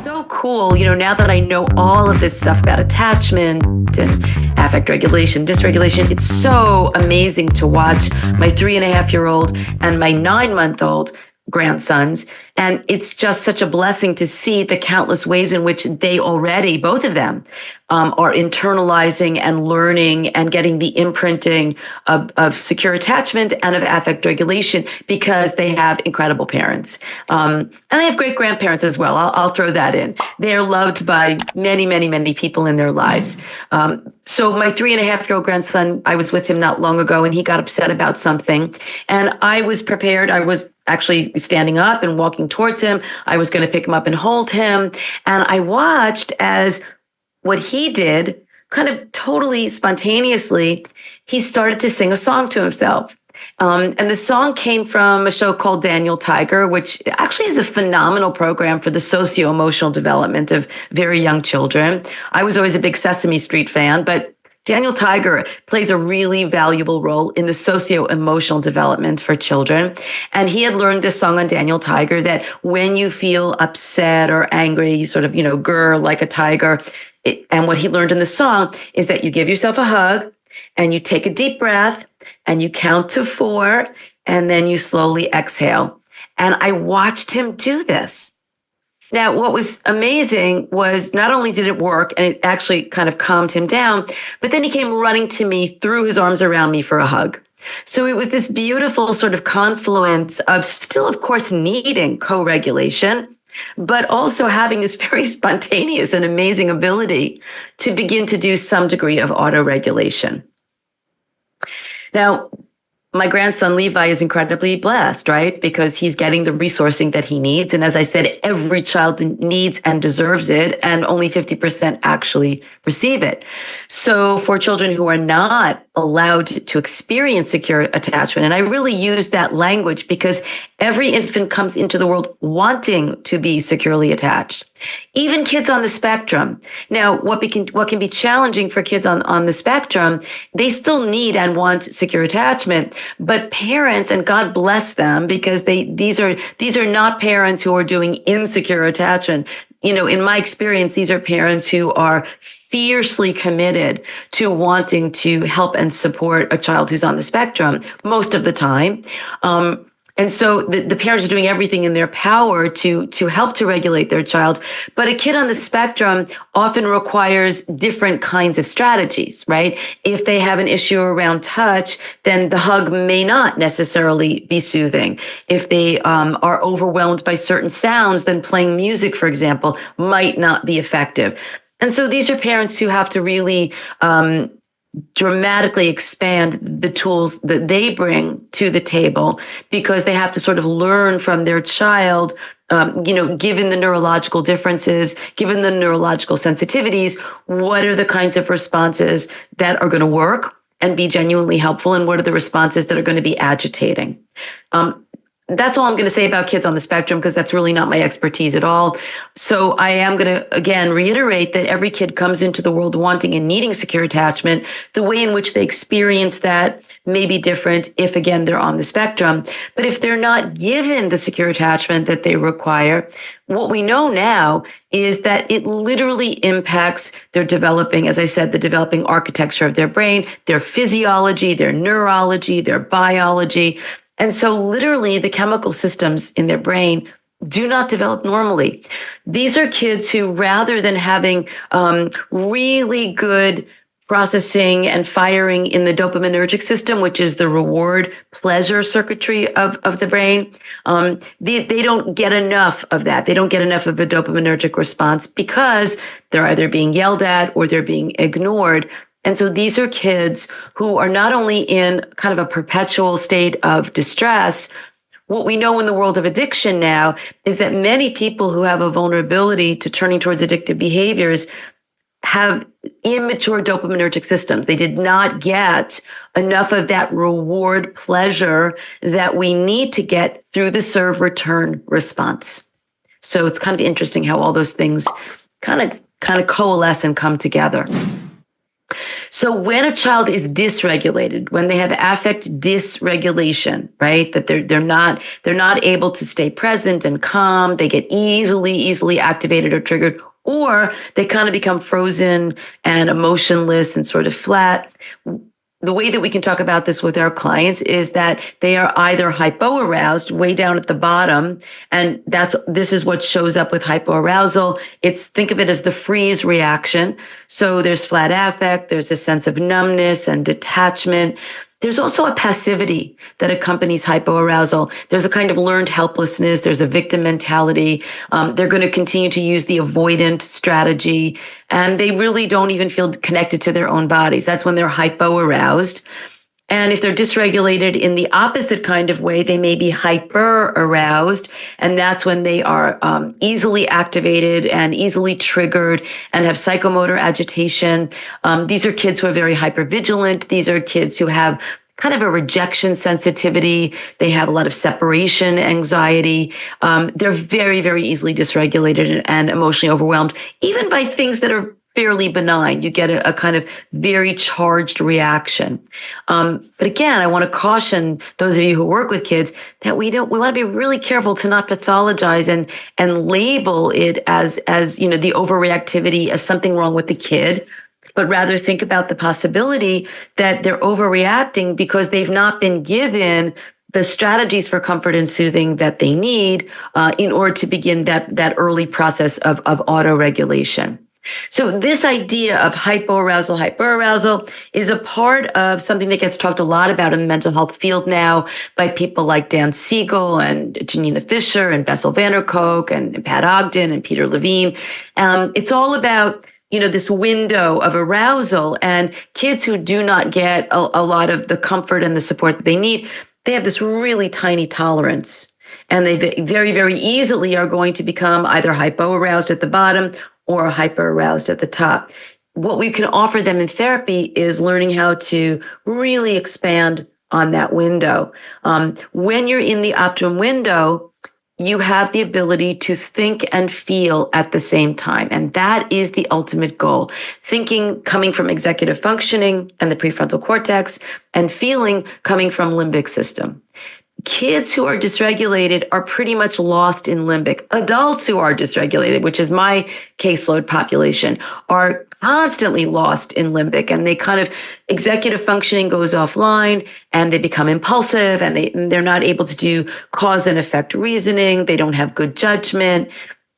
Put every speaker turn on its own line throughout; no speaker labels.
so cool, now that I know all of this stuff about attachment and affect regulation, dysregulation, it's so amazing to watch my 3.5-year-old and my 9-month-old grandsons. And it's just such a blessing to see the countless ways in which they already, both of them, are internalizing and learning and getting the imprinting of secure attachment and of affect regulation because they have incredible parents. And they have great grandparents as well. I'll throw that in. They are loved by many, many, many people in their lives. So my 3.5-year-old grandson, I was with him not long ago, and he got upset about something. And I was prepared. I was actually standing up and walking towards him. I was going to pick him up and hold him. And I watched as what he did, kind of totally spontaneously, he started to sing a song to himself. And the song came from a show called Daniel Tiger, which actually is a phenomenal program for the socio-emotional development of very young children. I was always a big Sesame Street fan, but Daniel Tiger plays a really valuable role in the socio-emotional development for children. And he had learned this song on Daniel Tiger that when you feel upset or angry, you sort of, grr like a tiger. And what he learned in the song is that you give yourself a hug and you take a deep breath and you count to 4 and then you slowly exhale. And I watched him do this. Now, what was amazing was not only did it work and it actually kind of calmed him down, but then he came running to me, threw his arms around me for a hug. So it was this beautiful sort of confluence of still, of course, needing co-regulation, but also having this very spontaneous and amazing ability to begin to do some degree of auto-regulation. Now, my grandson Levi is incredibly blessed, right? Because he's getting the resourcing that he needs. And as I said, every child needs and deserves it, and only 50% actually receive it. So for children who are not allowed to experience secure attachment, and I really use that language because every infant comes into the world wanting to be securely attached. Even kids on the spectrum. Now, what can be challenging for kids on the spectrum, they still need and want secure attachment, but parents, and God bless them, because these are not parents who are doing insecure attachment. In my experience, these are parents who are fiercely committed to wanting to help and support a child who's on the spectrum most of the time. And so the parents are doing everything in their power to help to regulate their child. But a kid on the spectrum often requires different kinds of strategies, right? If they have an issue around touch, then the hug may not necessarily be soothing. If they are overwhelmed by certain sounds, then playing music, for example, might not be effective. And so these are parents who have to really dramatically expand the tools that they bring to the table, because they have to sort of learn from their child, given the neurological differences, given the neurological sensitivities, what are the kinds of responses that are going to work and be genuinely helpful, and what are the responses that are going to be agitating. That's all I'm going to say about kids on the spectrum, because that's really not my expertise at all. So I am going to, again, reiterate that every kid comes into the world wanting and needing secure attachment. The way in which they experience that may be different if, again, they're on the spectrum. But if they're not given the secure attachment that they require, what we know now is that it literally impacts their developing, as I said, the developing architecture of their brain, their physiology, their neurology, their biology. And so literally the chemical systems in their brain do not develop normally. These are kids who, rather than having really good processing and firing in the dopaminergic system, which is the reward pleasure circuitry of the brain, they don't get enough of that. They don't get enough of a dopaminergic response because they're either being yelled at or they're being ignored. And so these are kids who are not only in kind of a perpetual state of distress. What we know in the world of addiction now is that many people who have a vulnerability to turning towards addictive behaviors have immature dopaminergic systems. They did not get enough of that reward pleasure that we need to get through the serve return response. So it's kind of interesting how all those things kind of coalesce and come together. So when a child is dysregulated, when they have affect dysregulation, right, that they're not able to stay present and calm, they get easily activated or triggered, or they kind of become frozen and emotionless and sort of flat. The way that we can talk about this with our clients is that they are either hypoaroused way down at the bottom, and this is what shows up with hypoarousal. Think of it as the freeze reaction. So there's flat affect, there's a sense of numbness and detachment. There's also a passivity that accompanies hypoarousal. There's a kind of learned helplessness. There's a victim mentality. They're going to continue to use the avoidant strategy, and they really don't even feel connected to their own bodies. That's when they're hypoaroused. And if they're dysregulated in the opposite kind of way, they may be hyper aroused. And that's when they are easily activated and easily triggered and have psychomotor agitation. These are kids who are very hypervigilant. These are kids who have kind of a rejection sensitivity. They have a lot of separation anxiety. They're very, very easily dysregulated and emotionally overwhelmed, even by things that are fairly benign. You get a kind of very charged reaction. But again, I want to caution those of you who work with kids that we want to be really careful to not pathologize and label it as the overreactivity as something wrong with the kid, but rather think about the possibility that they're overreacting because they've not been given the strategies for comfort and soothing that they need in order to begin that early process of autoregulation. So this idea of hyperarousal is a part of something that gets talked a lot about in the mental health field now by people like Dan Siegel and Janina Fisher and Bessel van der Kolk and Pat Ogden and Peter Levine. It's all about this window of arousal, and kids who do not get a lot of the comfort and the support that they need, they have this really tiny tolerance. And they very, very easily are going to become either hypoaroused at the bottom or hyperaroused at the top. What we can offer them in therapy is learning how to really expand on that window. When you're in the optimum window, you have the ability to think and feel at the same time. And that is the ultimate goal. Thinking coming from executive functioning and the prefrontal cortex, and feeling coming from limbic system. Kids who are dysregulated are pretty much lost in limbic. Adults who are dysregulated, which is my caseload population, are constantly lost in limbic, and they kind of executive functioning goes offline and they become impulsive, and they're not able to do cause and effect reasoning. They don't have good judgment.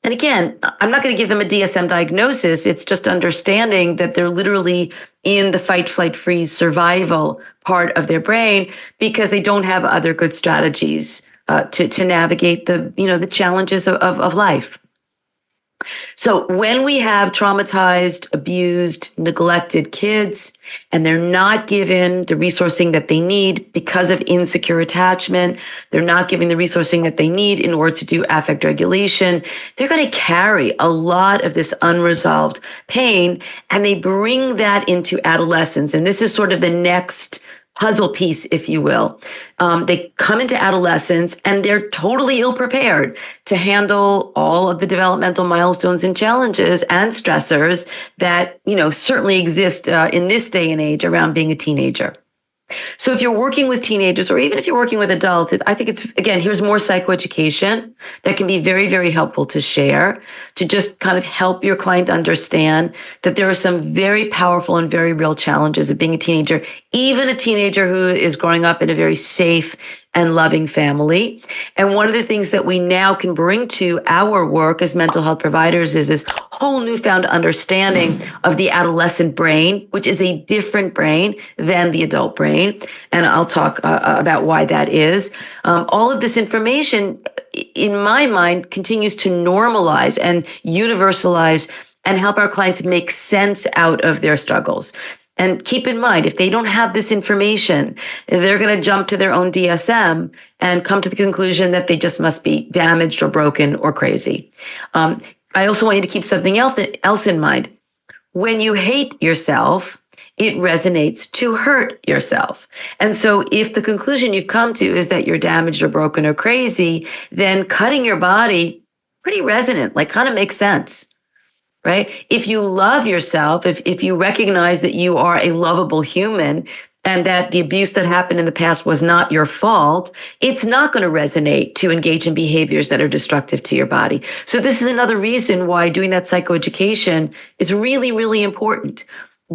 And again, I'm not going to give them a DSM diagnosis. It's just understanding that they're literally in the fight, flight, freeze, survival part of their brain because they don't have other good strategies to navigate the challenges of life. So when we have traumatized, abused, neglected kids, and they're not given the resourcing that they need because of insecure attachment, they're not given the resourcing that they need in order to do affect regulation, they're going to carry a lot of this unresolved pain, and they bring that into adolescence. And this is sort of the next puzzle piece, if you will. They come into adolescence and they're totally ill prepared to handle all of the developmental milestones and challenges and stressors that, certainly exist in this day and age around being a teenager. So if you're working with teenagers, or even if you're working with adults, I think here's more psychoeducation that can be very, very helpful to share, to just kind of help your client understand that there are some very powerful and very real challenges of being a teenager, even a teenager who is growing up in a very safe and loving family. And one of the things that we now can bring to our work as mental health providers is this whole newfound understanding of the adolescent brain, which is a different brain than the adult brain. And I'll talk about why that is. All of this information, in my mind, continues to normalize and universalize and help our clients make sense out of their struggles. And keep in mind, if they don't have this information, they're going to jump to their own DSM and come to the conclusion that they just must be damaged or broken or crazy. I also want you to keep something else in mind. When you hate yourself, it resonates to hurt yourself. And so if the conclusion you've come to is that you're damaged or broken or crazy, then cutting your body, pretty resonant, kind of makes sense. right? If you love yourself, if you recognize that you are a lovable human and that the abuse that happened in the past was not your fault, it's not going to resonate to engage in behaviors that are destructive to your body. So this is another reason why doing that psychoeducation is really, really important,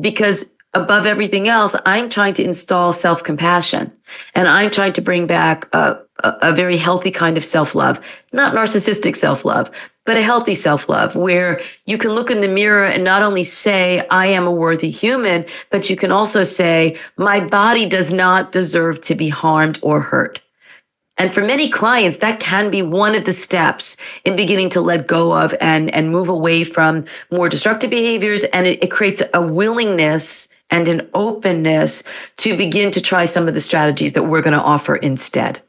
because above everything else, I'm trying to install self-compassion, and I'm trying to bring back a very healthy kind of self-love, not narcissistic self-love, but a healthy self-love where you can look in the mirror and not only say, I am a worthy human, but you can also say, my body does not deserve to be harmed or hurt. And for many clients, that can be one of the steps in beginning to let go of and move away from more destructive behaviors. And it creates a willingness and an openness to begin to try some of the strategies that we're going to offer instead.